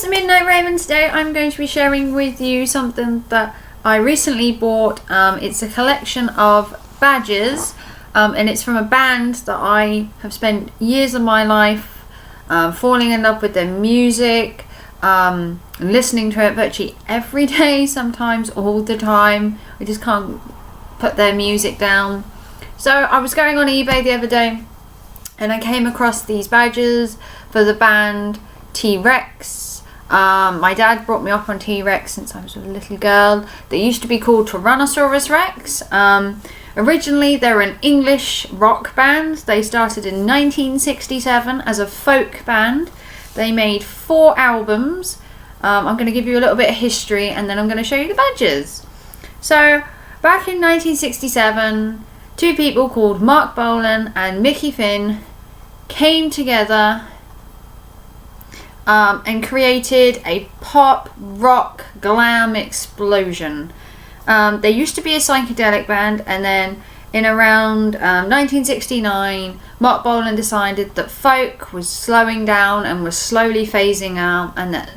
it's Midnight Raven. Today I'm going to be sharing with you something that I recently bought. It's a collection of badges and it's from a band that I have spent years of my life falling in love with their music, and listening to it virtually every day, sometimes all the time. I just can't put their music down. So I was going on eBay the other day and I came across these badges for the band TREX. My dad brought me up on TREX since I was a little girl. They used to be called Tyrannosaurus Rex. Originally they were an English rock band. They started in 1967 as a folk band. They made 4 albums. I'm going to give you a little bit of history and then I'm going to show you the badges. So back in 1967, 2 people called Mark Bolan and Mickey Finn came together and created a pop rock glam explosion. They used to be a psychedelic band, and then in around 1969 Mark Bolan decided that folk was slowing down and was slowly phasing out, and that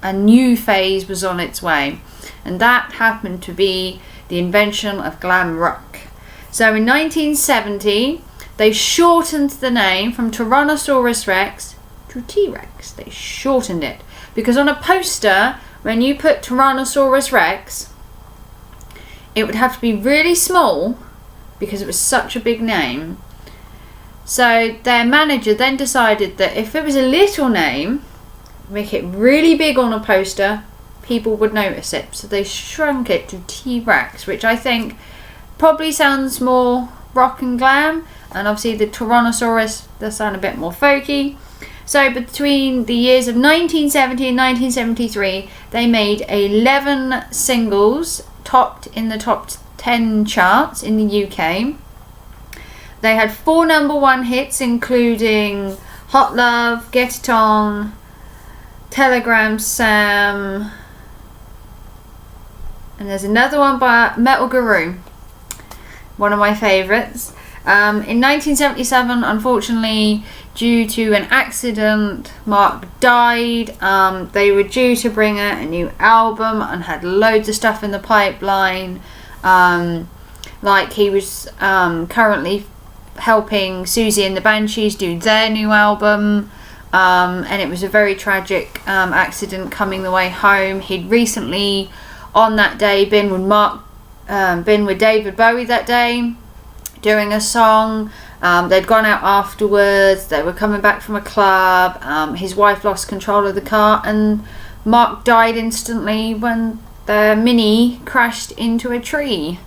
a new phase was on its way, and that happened to be the invention of glam rock. So in 1970 they shortened the name from Tyrannosaurus Rex to T-Rex. They shortened it because on a poster, when you put Tyrannosaurus Rex, it would have to be really small because it was such a big name. So their manager then decided that if it was a little name, make it really big on a poster, people would notice it. So they shrunk it to T-Rex, which I think probably sounds more rock and glam, and obviously the Tyrannosaurus does sound a bit more folky. So between the years of 1970 and 1973 they made 11 singles, topped in the top 10 charts in the UK. They had 4 #1 hits, including Hot Love, Get It On, Telegram Sam, and there's another one by Metal Guru, one of my favourites. In 1977, unfortunately, due to an accident, Mark died. They were due to bring out a new album and had loads of stuff in the pipeline. Like he was currently helping Susie and the Banshees do their new album. And it was a very tragic accident coming the way home. He'd recently, on that day, been with David Bowie that day, doing a song. They'd gone out afterwards. They were coming back from a club. His wife lost control of the car, and Mark died instantly when the Mini crashed into a tree.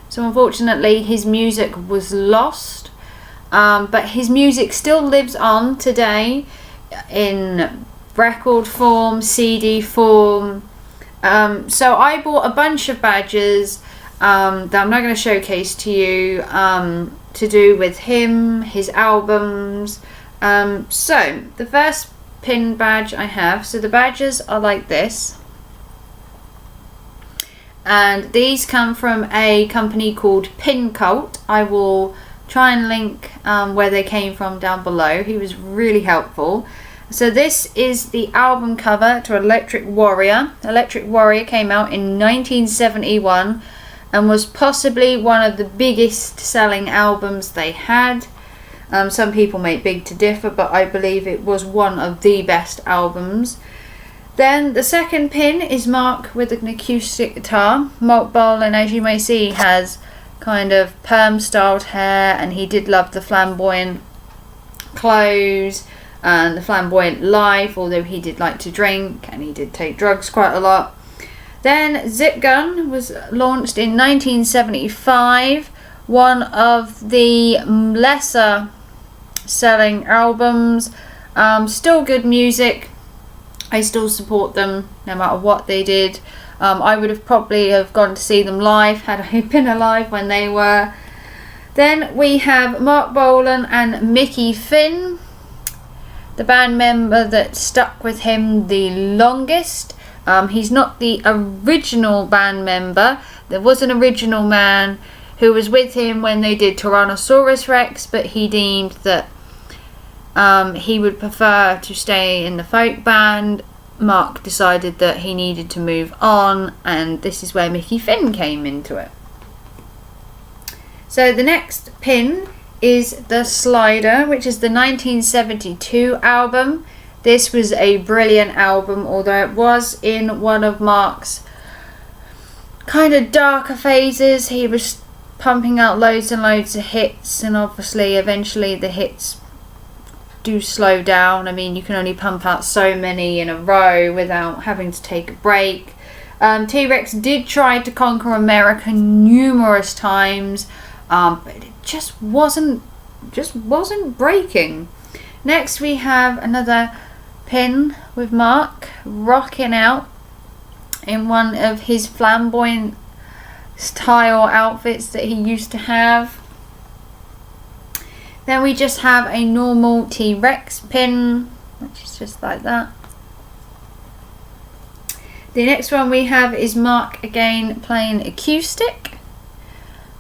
So unfortunately, his music was lost. But his music still lives on today in record form, CD form. So I bought a bunch of badges that I'm not going to showcase to you, to do with him, his albums. So the first pin badge I have, so the badges are like this, and these come from a company called PINCULT. I will try and link where they came from down below. He was really helpful. So this is the album cover to Electric Warrior. Electric Warrior came out in 1971 and was possibly one of the biggest selling albums they had. Some people may beg to differ, but I believe it was one of the best albums. Then the second pin is Mark with an acoustic guitar. Mark Bolan, as you may see, has kind of perm styled hair, and he did love the flamboyant clothes and the flamboyant life, although he did like to drink and he did take drugs quite a lot. Then Zip Gun was launched in 1975, one of the lesser selling albums. Still good music. I still support them no matter what they did. I would have probably have gone to see them live had I been alive when they were. Then we have Mark Bolan and Mickey Finn, the band member that stuck with him the longest. He's not the original band member. There was an original man who was with him when they did Tyrannosaurus Rex, but he deemed that he would prefer to stay in the folk band. Mark decided that he needed to move on, and this is where Mickey Finn came into it. So the next pin is the Slider, which is the 1972 album. This was a brilliant album, although it was in one of Mark's kind of darker phases. He was pumping out loads and loads of hits, and obviously eventually the hits do slow down. I mean, you can only pump out so many in a row without having to take a break. T-Rex did try to conquer America numerous times, but it just wasn't breaking. Next we have another pin with Mark rocking out in one of his flamboyant style outfits that he used to have. Then we just have a normal T-Rex pin, which is just like that. The next one we have is Mark again playing acoustic.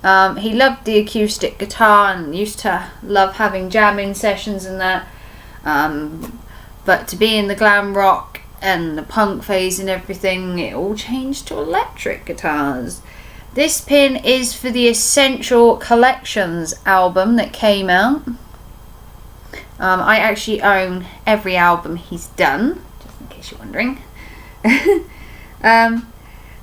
He loved the acoustic guitar and used to love having jamming sessions and that. But to be in the glam rock and the punk phase and everything, it all changed to electric guitars. This pin is for the Essential Collections album that came out. I actually own every album he's done, just in case you're wondering.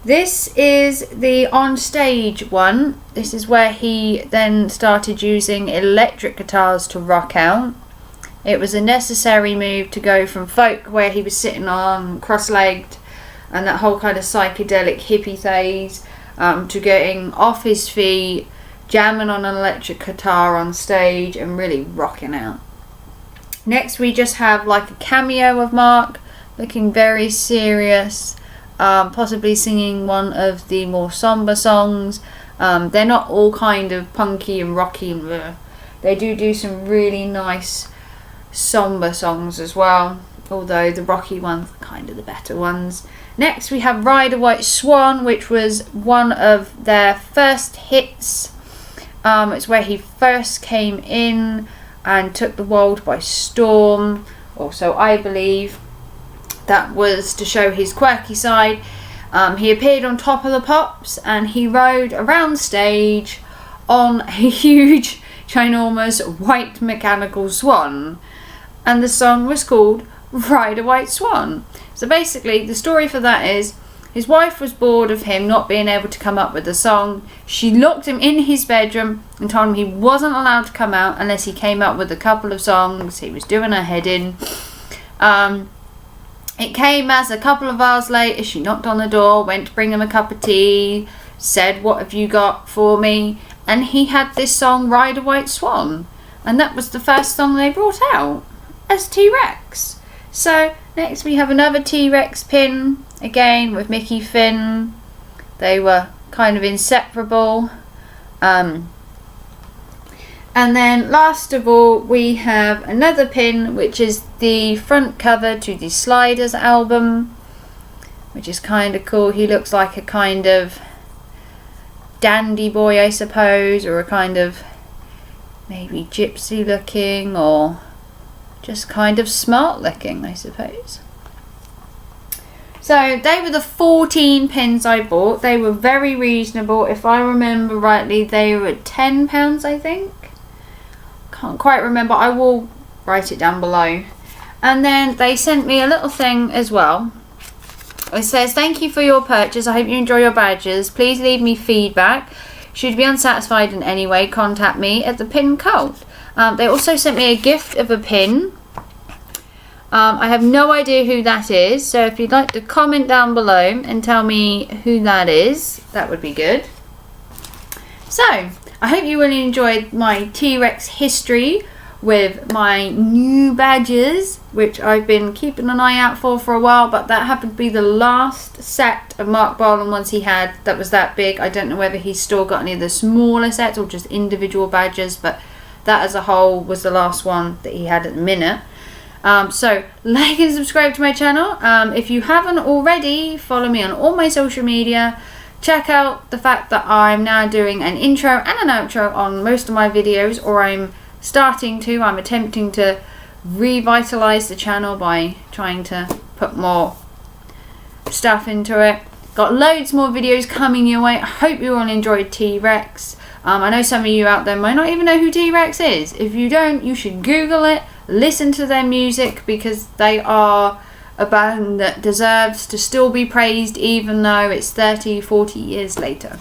This is the On Stage one. This is where he then started using electric guitars to rock out. It was a necessary move to go from folk, where he was sitting on cross-legged and that whole kind of psychedelic hippie phase, to getting off his feet, jamming on an electric guitar on stage and really rocking out. Next we just have like a cameo of Mark looking very serious, possibly singing one of the more somber songs. They're not all kind of punky and rocky and bleh. They do some really nice somber songs as well, although the rocky ones are kind of the better ones. Next we have Ride a White Swan, which was one of their first hits. It's where he first came in and took the world by storm. Also, I believe that was to show his quirky side. He appeared on Top of the Pops and he rode around stage on a huge, ginormous white mechanical swan. And the song was called Ride a White Swan. So basically the story for that is his wife was bored of him not being able to come up with a song. She locked him in his bedroom and told him he wasn't allowed to come out unless he came up with a couple of songs. He was doing her head in. It came as a couple of hours later she knocked on the door, went to bring him a cup of tea, said, "What have you got for me?" And he had this song Ride a White Swan, and that was the first song they brought out as T-Rex. So next we have another T-Rex pin, again with Mickey Finn. They were kind of inseparable. And then last of all we have another pin, which is the front cover to the Sliders album, which is kind of cool. He looks like a kind of dandy boy, I suppose, or a kind of maybe gypsy looking, or just kind of smart looking, I suppose. So they were the 14 pins I bought. They were very reasonable. If I remember rightly, they were £10, I think. Can't quite remember. I will write it down below. And then they sent me a little thing as well. It says, "Thank you for your purchase. I hope you enjoy your badges. Please leave me feedback. Should you be unsatisfied in any way, contact me at the PINCULT." They also sent me a gift of a pin. I have no idea who that is, so if you'd like to comment down below and tell me who that is, that would be good. So, I hope you really enjoyed my T-Rex history with my new badges, which I've been keeping an eye out for a while, but that happened to be the last set of Mark Bolan ones he had that was that big. I don't know whether he's still got any of the smaller sets or just individual badges, but that as a whole was the last one that he had at the minute. So like and subscribe to my channel. If you haven't already, follow me on all my social media. Check out the fact that I'm now doing an intro and an outro on most of my videos, or I'm attempting to revitalize the channel by trying to put more stuff into it. Got loads more videos coming your way. I hope you all enjoyed TREX. I know some of you out there might not even know who TREX is. If you don't, you should Google it, listen to their music, because they are a band that deserves to still be praised even though it's 30, 40 years later.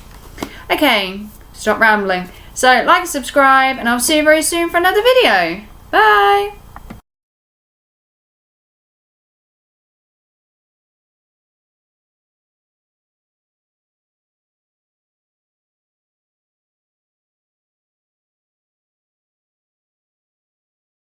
Okay, stop rambling. So like and subscribe, and I'll see you very soon for another video. Bye!